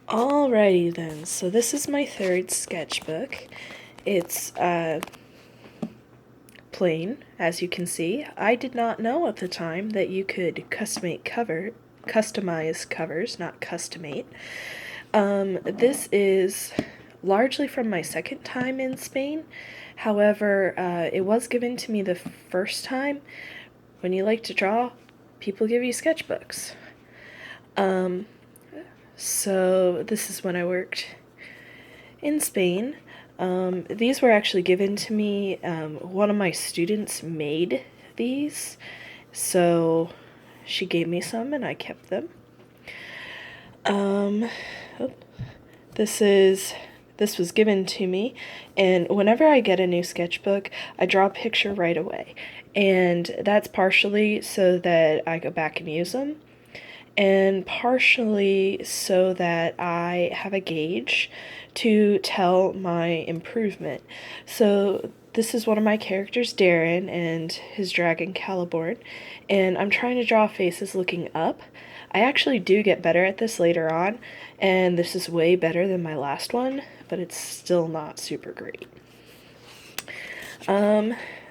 Alrighty then, so this is my third sketchbook. It's plain, as you can see. I did not know at the time that you could customize covers, not customate. This is largely from my second time in Spain. However, it was given to me the first time. When you like to draw, people give you sketchbooks. So this is when I worked in Spain. These were actually given to me. One of my students made these, so she gave me some and I kept them. Oh, this was given to me, and whenever I get a new sketchbook, I draw a picture right away. And that's partially so that I go back and use them, and partially so that I have a gauge to tell my improvement. So this is one of my characters, Darren, and his dragon Caliborn, and I'm trying to draw faces looking up. I actually do get better at this later on, and this is way better than my last one, but it's still not super great.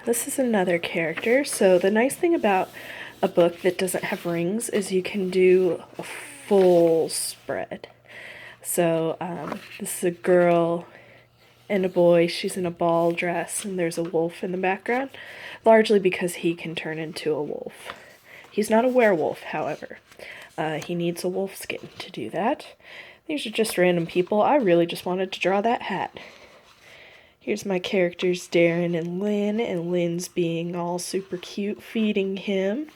This is another character. So the nice thing about a book that doesn't have rings is you can do a full spread. So this is a girl and a boy. She's in a ball dress, and there's a wolf in the background, largely because he can turn into a wolf. He's not a werewolf, however. He needs a wolf skin to do that. These are just random people. I really just wanted to draw that hat. Here's my characters, Darren and Lynn's being all super cute, feeding him.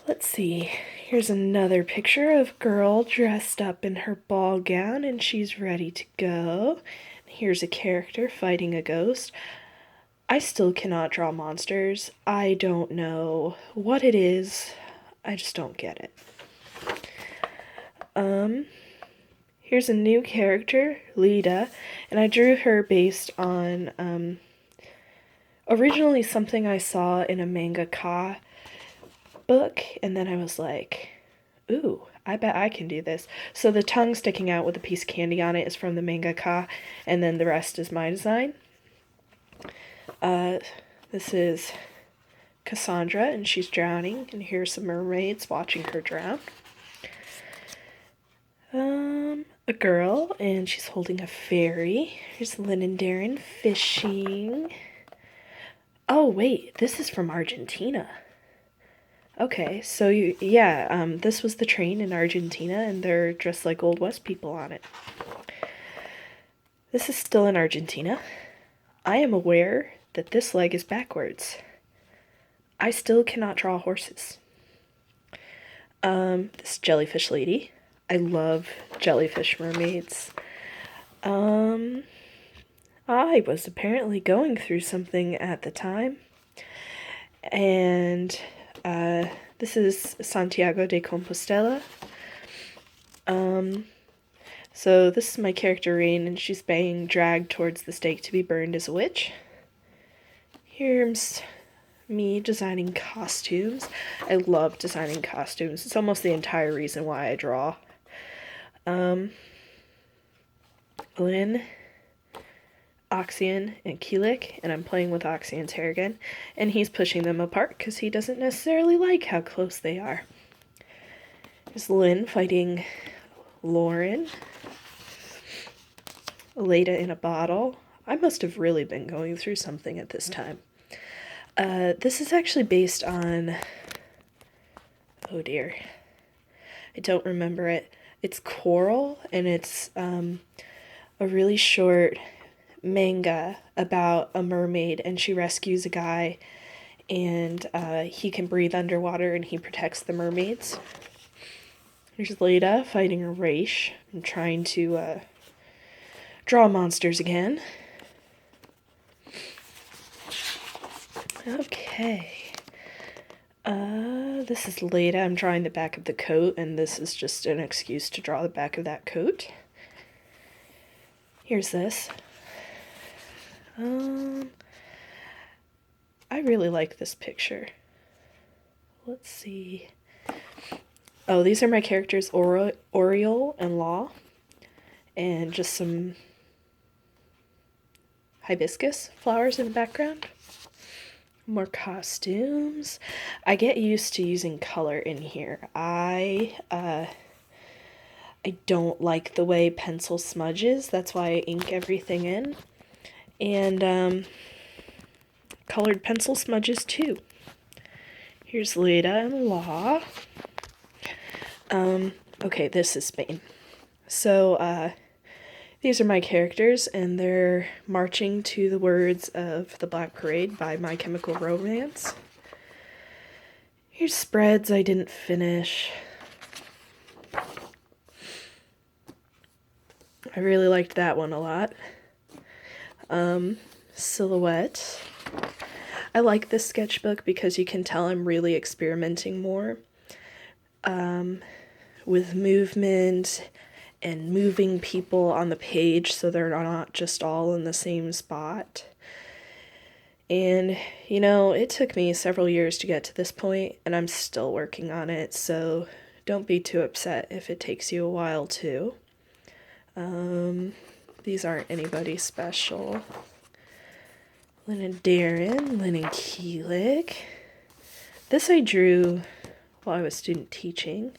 Let's see. Here's another picture of girl dressed up in her ball gown, and she's ready to go. Here's a character fighting a ghost. I still cannot draw monsters. I don't know what it is. I just don't get it. Here's a new character, Lida, and I drew her based on originally something I saw in a mangaka book, and then I was like, ooh, I bet I can do this. So the tongue sticking out with a piece of candy on it is from the mangaka, and then the rest is my design. This is Cassandra, and she's drowning, and here's some mermaids watching her drown. A girl, and she's holding a fairy. Here's Lynn and Darren fishing. Oh, wait, this is from Argentina. Okay, so this was the train in Argentina, and they're dressed like Old West people on it. This is still in Argentina. I am aware that this leg is backwards. I still cannot draw horses. This jellyfish lady. I love jellyfish mermaids. I was apparently going through something at the time, and this is Santiago de Compostela. So this is my character Rain, and she's being dragged towards the stake to be burned as a witch. Here's me designing costumes. I love designing costumes. It's almost the entire reason why I draw. Lynn, Oxian, and Keelik, and I'm playing with Oxian's hair again, and he's pushing them apart because he doesn't necessarily like how close they are. There's Lynn fighting Lauren. Leda in a bottle. I must have really been going through something at this time. This is actually based on... oh dear. I don't remember it. It's Coral, and it's a really short manga about a mermaid, and she rescues a guy, and he can breathe underwater, and he protects the mermaids. There's Leda fighting a Raish and trying to draw monsters again. Okay. This is Leda. I'm drawing the back of the coat, and this is just an excuse to draw the back of that coat. Here's this. I really like this picture. Let's see. Oh, these are my characters, Oriole and Law, and just some hibiscus flowers in the background. More costumes. I get used to using color in here. I don't like the way pencil smudges. That's why I ink everything in. And colored pencil smudges too. Here's Leda and Law. Okay, this is Spain. So, these are my characters, and they're marching to the words of The Black Parade by My Chemical Romance. Here's spreads I didn't finish. I really liked that one a lot. Silhouette. I like this sketchbook because you can tell I'm really experimenting more with movement and moving people on the page so they're not just all in the same spot. And, you know, it took me several years to get to this point, and I'm still working on it, so don't be too upset if it takes you a while too. These aren't anybody special. Lynn and Darren, Lynn and Keelik. This I drew while I was student teaching.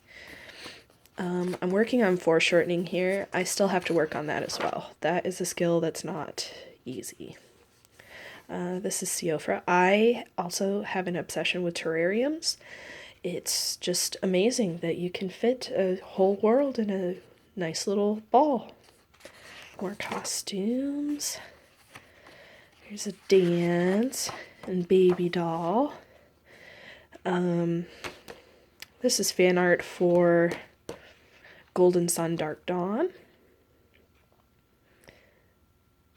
I'm working on foreshortening here. I still have to work on that as well. That is a skill that's not easy. This is Siofra. I also have an obsession with terrariums. It's just amazing that you can fit a whole world in a nice little ball. More costumes. Here's a dance and baby doll. This is fan art for Golden Sun Dark Dawn.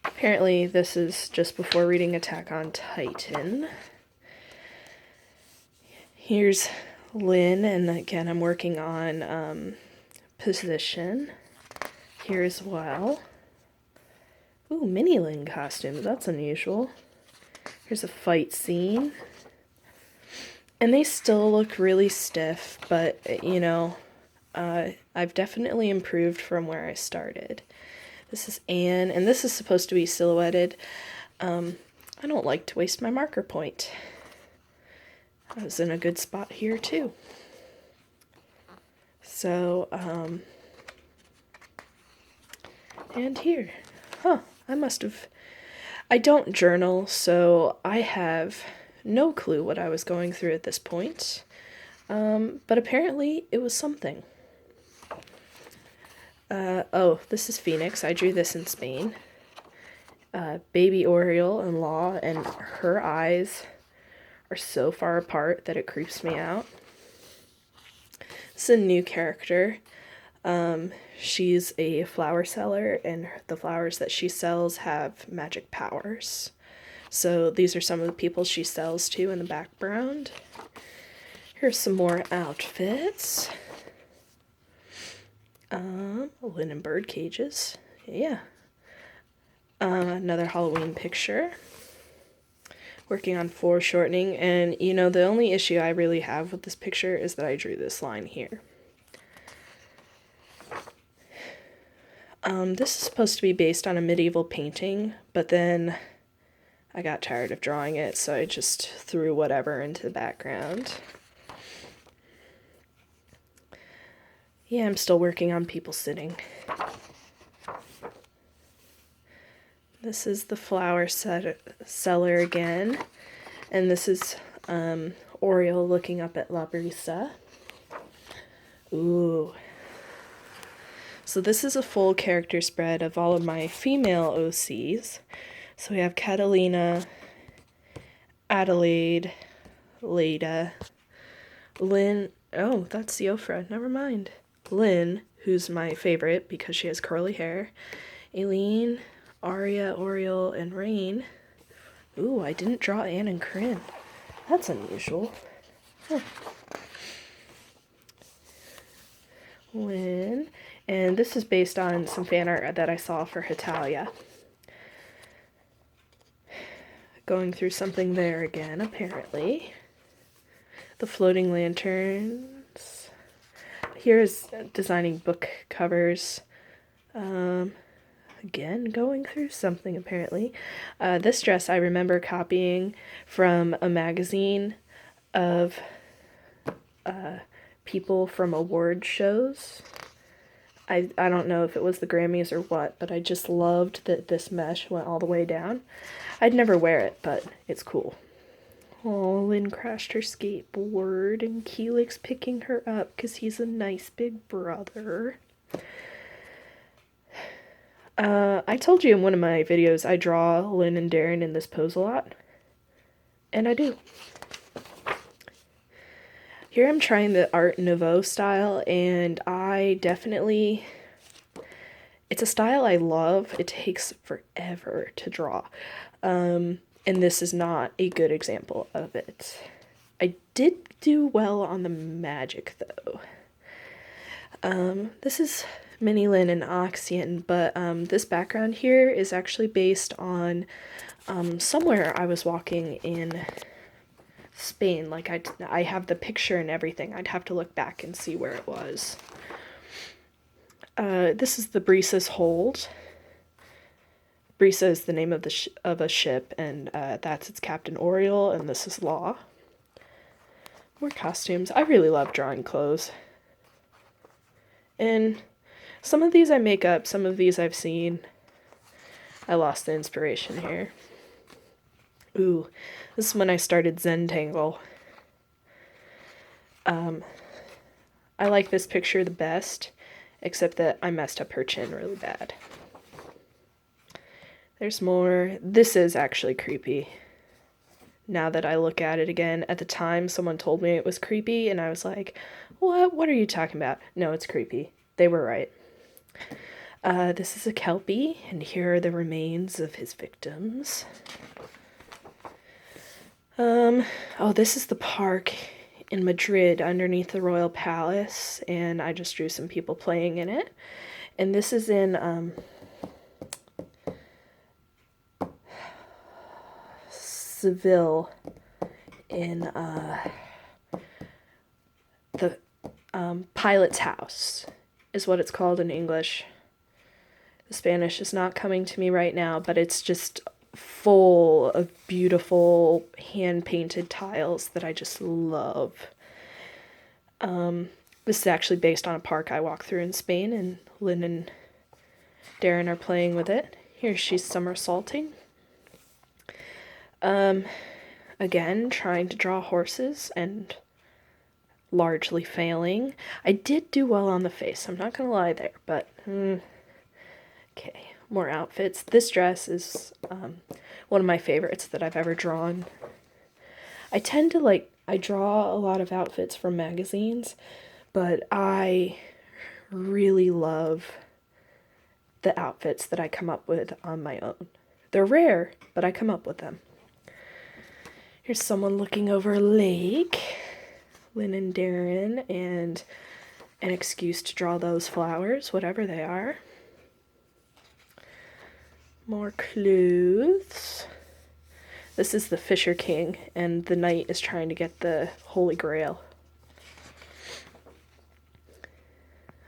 Apparently this is just before reading Attack on Titan. Here's Lynn, and again I'm working on position here as well. Ooh, mini Lynn costumes, that's unusual. Here's a fight scene. And they still look really stiff, but you know, I've definitely improved from where I started. This is Anne, and this is supposed to be silhouetted. I don't like to waste my marker point. I was in a good spot here too. So, and here. Huh, I don't journal, so I have no clue what I was going through at this point. But apparently it was something. Oh, this is Phoenix. I drew this in Spain. Baby Oriole and Law, and her eyes are so far apart that it creeps me out. This is a new character. She's a flower seller, and the flowers that she sells have magic powers. So these are some of the people she sells to in the background. Here's some more outfits. Linen bird cages. Yeah. Another Halloween picture. Working on foreshortening, and you know, the only issue I really have with this picture is that I drew this line here. This is supposed to be based on a medieval painting, but then I got tired of drawing it, so I just threw whatever into the background. Yeah, I'm still working on people sitting. This is the flower seller again, and this is Oriole looking up at La Brisa. Ooh. So this is a full character spread of all of my female OCs. So we have Catalina, Adelaide, Leda, Lynn. Oh, that's Siofra. Never mind. Lynn, who's my favorite because she has curly hair. Aileen, Aria, Oriole, and Rain. Ooh, I didn't draw Anne and Corinne. That's unusual. Huh. Lynn. And this is based on some fan art that I saw for Hitalia. Going through something there again, apparently. The floating lanterns. here's designing book covers. Again, going through something apparently. This dress I remember copying from a magazine of people from award shows. I don't know if it was the Grammys or what, but I just loved that this mesh went all the way down. I'd never wear it, but it's cool. Oh, Lynn crashed her skateboard, and Keelik's picking her up because he's a nice big brother. I told you in one of my videos I draw Lynn and Darren in this pose a lot. And I do. Here I'm trying the Art Nouveau style, and I definitely... It's a style I love. It takes forever to draw. And this is not a good example of it. I did do well on the magic, though. This is Mini Lynn and Oxian, but this background here is actually based on somewhere I was walking in Spain. Like, I have the picture and everything. I'd have to look back and see where it was. This is the Brisa's Hold. Brisa is the name of a ship, and that's its Captain Oriole, and this is Law. More costumes. I really love drawing clothes. And some of these I make up, some of these I've seen. I lost the inspiration here. Ooh, this is when I started Zentangle. I like this picture the best, except that I messed up her chin really bad. There's more. This is actually creepy. Now that I look at it again, at the time someone told me it was creepy, and I was like, what are you talking about? No, it's creepy. They were right. This is a Kelpie, and here are the remains of his victims. Oh, this is the park in Madrid underneath the Royal Palace, and I just drew some people playing in it. And this is in, Seville, in, the, Pilot's House is what it's called in English. The Spanish is not coming to me right now, but it's just full of beautiful hand-painted tiles that I just love. This is actually based on a park I walked through in Spain, and Lynn and Darren are playing with it. Here she's somersaulting. Again, trying to draw horses and largely failing. I did do well on the face, I'm not gonna lie there, but okay, more outfits. This dress is one of my favorites that I've ever drawn. I tend to I draw a lot of outfits from magazines, but I really love the outfits that I come up with on my own. They're rare, but I come up with them. Here's someone looking over a lake. Lynn and Darren, and an excuse to draw those flowers, whatever they are. More clothes. This is the Fisher King, and the knight is trying to get the Holy Grail.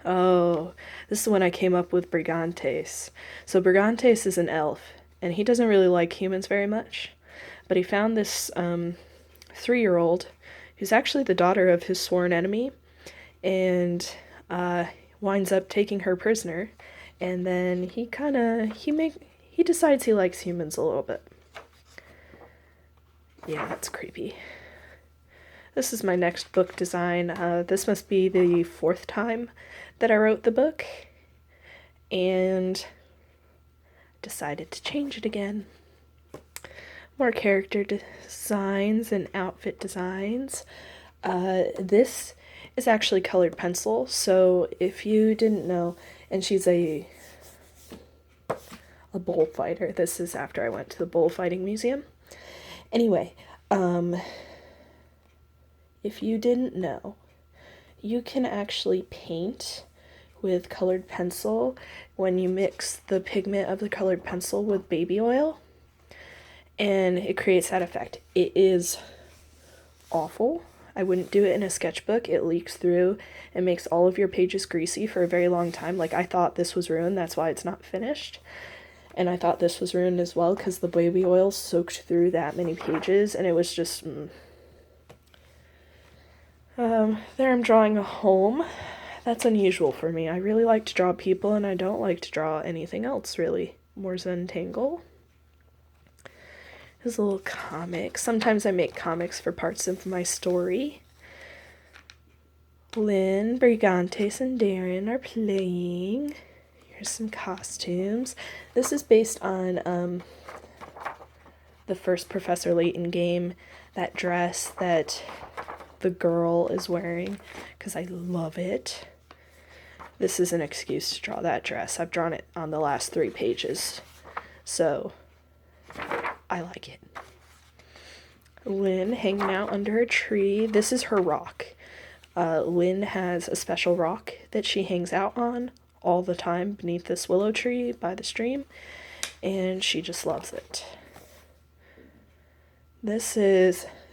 Oh, this is when I came up with Brigantes. So Brigantes is an elf, and he doesn't really like humans very much. But he found this 3-year-old who's actually the daughter of his sworn enemy, and winds up taking her prisoner. And then he decides he likes humans a little bit. Yeah, that's creepy. This is my next book design. This must be the 4th time that I wrote the book, and decided to change it again. More character designs and outfit designs. This is actually colored pencil, so if you didn't know, and she's a bullfighter. This is after I went to the bullfighting museum. Anyway, if you didn't know, you can actually paint with colored pencil when you mix the pigment of the colored pencil with baby oil, and it creates that effect. It is awful. I wouldn't do it in a sketchbook. It leaks through and makes all of your pages greasy for a very long time. Like, I thought this was ruined, that's why it's not finished. And I thought this was ruined as well because the baby oil soaked through that many pages, and it was just... There I'm drawing a home. That's unusual for me. I really like to draw people, and I don't like to draw anything else, really. More Zentangle. There's a little comic. Sometimes I make comics for parts of my story. Lynn, Brigantes, and Darren are playing. Here's some costumes. This is based on the first Professor Layton game, that dress that the girl is wearing, because I love it. This is an excuse to draw that dress. I've drawn it on the last 3 pages, so I like it. Lynn hanging out under a tree. This is her rock. Lynn has a special rock that she hangs out on all the time beneath this willow tree by the stream, and she just loves it.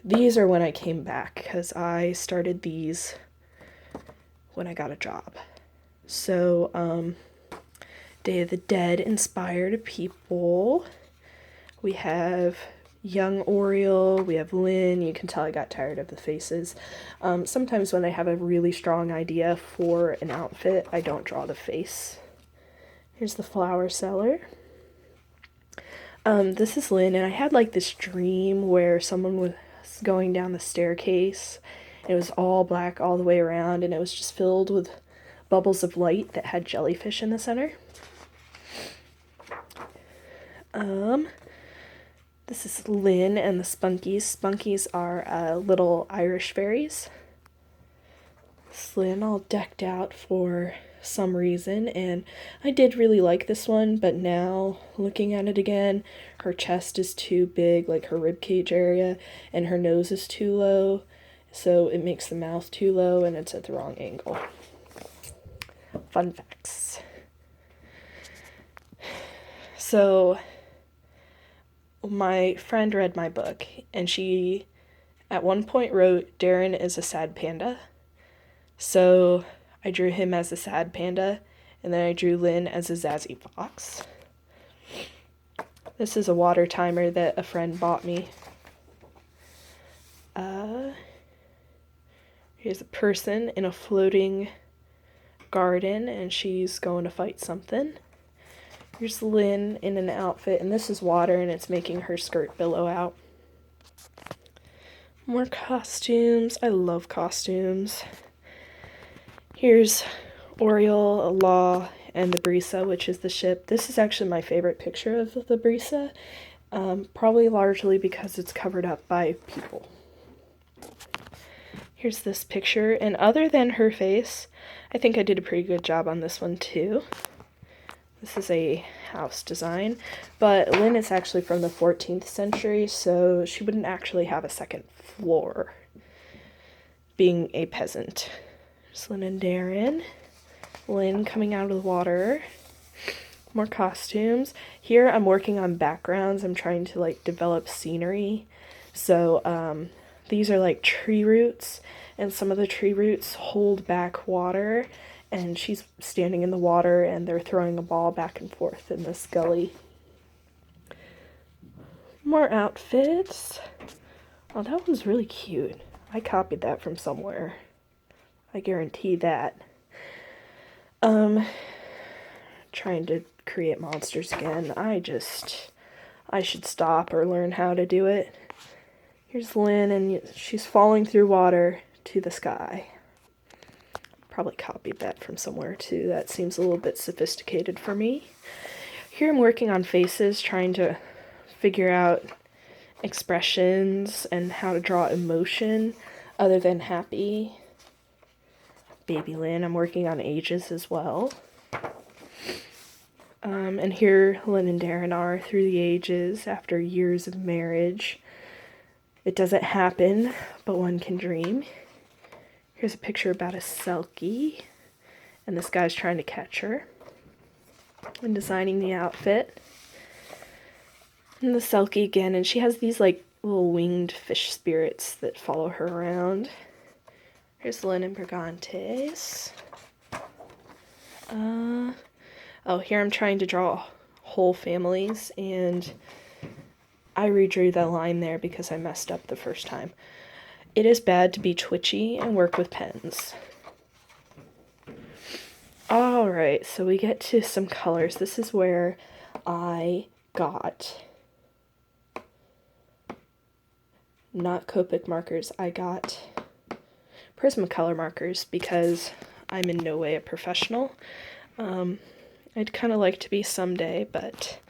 These are when I came back, because I started these when I got a job. So, Day of the Dead inspired people. We have young Oriole, we have Lynn. You can tell I got tired of the faces. Sometimes when I have a really strong idea for an outfit, I don't draw the face. Here's the flower seller. This is Lynn, and I had like this dream where someone was going down the staircase. It was all black all the way around, and it was just filled with bubbles of light that had jellyfish in the center. This is Lynn and the Spunkies. Spunkies are little Irish fairies. It's Lynn all decked out for some reason, and I did really like this one, but now looking at it again, her chest is too big, like her rib cage area, and her nose is too low, so it makes the mouth too low and it's at the wrong angle. Fun facts. So my friend read my book, and she at one point wrote, Darren is a sad panda. So I drew him as a sad panda, and then I drew Lynn as a zazzy fox. This is a water timer that a friend bought me. Here's a person in a floating garden, and she's going to fight something. Here's Lynn in an outfit, and this is water, and it's making her skirt billow out. More costumes. I love costumes. Here's Oriole, Law, and the Brisa, which is the ship. This is actually my favorite picture of the Brisa, probably largely because it's covered up by people. Here's this picture, and other than her face, I think I did a pretty good job on this one too. This is a house design, but Lynn is actually from the 14th century, so she wouldn't actually have a second floor, being a peasant. There's Lynn and Darren. Lynn coming out of the water. More costumes. Here I'm working on backgrounds. I'm trying to like develop scenery. So these are like tree roots, and some of the tree roots hold back water, and she's standing in the water and they're throwing a ball back and forth in this gully. More outfits. Oh, that one's really cute. I copied that from somewhere. I guarantee that. Trying to create monsters again. I should stop or learn how to do it. Here's Lynn, and she's falling through water to the sky. Probably copied that from somewhere too. That seems a little bit sophisticated for me. Here I'm working on faces, trying to figure out expressions and how to draw emotion other than happy. Baby Lynn, I'm working on ages as well. And here Lynn and Darren are through the ages after years of marriage. It doesn't happen, but one can dream. Here's a picture about a selkie, and this guy's trying to catch her. I'm designing the outfit. And the selkie again, and she has these like little winged fish spirits that follow her around. Here's Lynn and Brigantes. Oh, here I'm trying to draw whole families, and I redrew the line there because I messed up the first time. It is bad to be twitchy and work with pens. Alright, so we get to some colors. This is where I got, not Copic markers, I got Prismacolor markers because I'm in no way a professional. I'd kind of like to be someday, but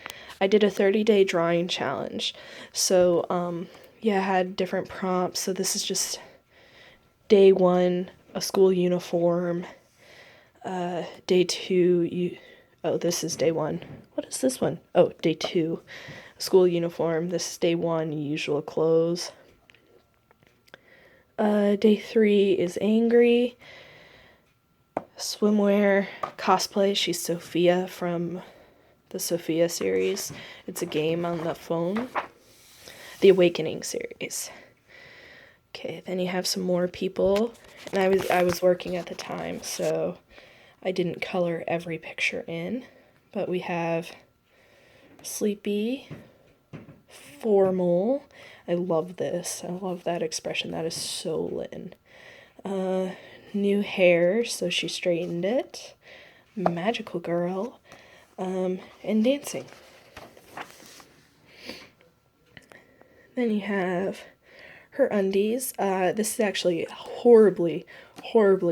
I did a 30-day drawing challenge. So, yeah, I had different prompts. So this is just day 1, a school uniform. Day 2, oh, this is day 1. What is this one? Oh, day 2, school uniform. This is day 1, usual clothes. Day 3 is angry. Swimwear, cosplay. She's Sophia from the Sophia series. It's a game on the phone. The Awakening series. Okay, then you have some more people. And I was working at the time, so I didn't color every picture in. But we have sleepy, formal. I love this. I love that expression. That is so Lynn. New hair, so she straightened it. Magical girl. And dancing. Then you have her undies. This is actually horribly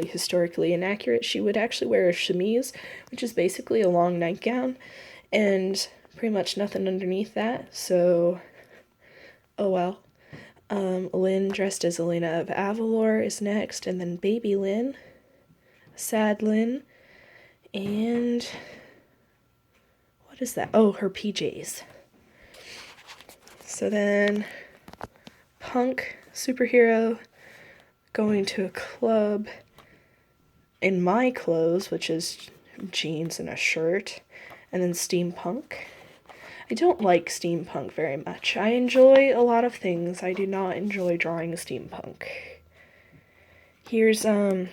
historically inaccurate. She would actually wear a chemise, which is basically a long nightgown, and pretty much nothing underneath that, so oh well. Lynn dressed as Elena of Avalor is next, and then baby Lynn, sad Lynn, and what is that? Oh, her PJs. So then punk superhero going to a club in my clothes, which is jeans and a shirt, and then steampunk. I don't like steampunk very much. I enjoy a lot of things. I do not enjoy drawing steampunk. Here's, oh,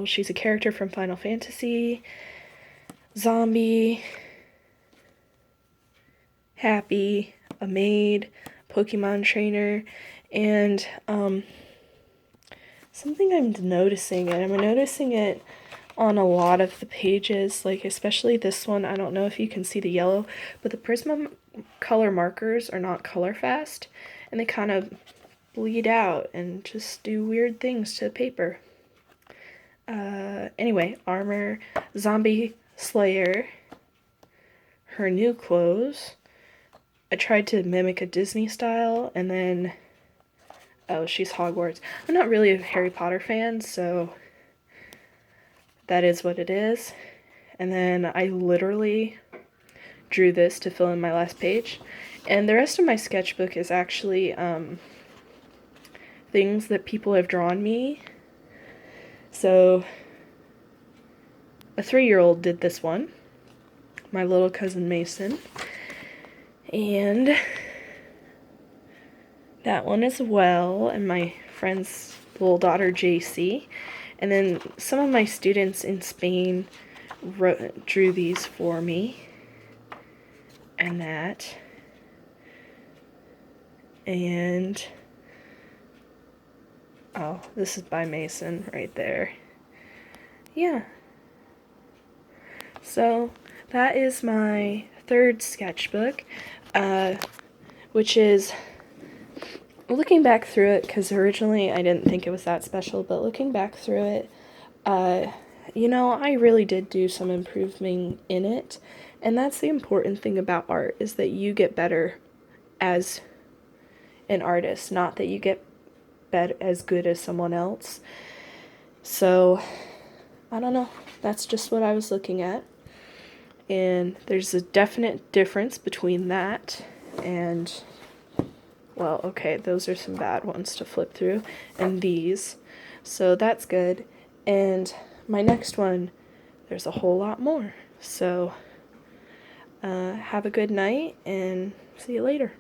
she's a character from Final Fantasy. Zombie. Happy. A maid. Pokemon trainer. And, something I'm noticing, and I'm noticing it on a lot of the pages, like especially this one. I don't know if you can see the yellow, but the Prismacolor markers are not color fast, and they kind of bleed out and just do weird things to paper. Anyway, armor, zombie slayer, her new clothes. I tried to mimic a Disney style, and then, oh, she's Hogwarts. I'm not really a Harry Potter fan, so that is what it is. And then I literally drew this to fill in my last page. And the rest of my sketchbook is actually things that people have drawn me. So a 3-year-old did this one. My little cousin Mason. And that one as well. And my friend's little daughter JC. And then some of my students in Spain drew these for me. And that. And, oh, this is by Mason right there. Yeah. So, that is my 3rd sketchbook, which is, looking back through it, because originally I didn't think it was that special, but looking back through it, you know, I really did do some improving in it, and that's the important thing about art, is that you get better as an artist, not that you get as good as someone else. So, I don't know, that's just what I was looking at, and there's a definite difference between that and, well, okay, those are some bad ones to flip through, and these, so that's good. And my next one, there's a whole lot more. So have a good night, and see you later.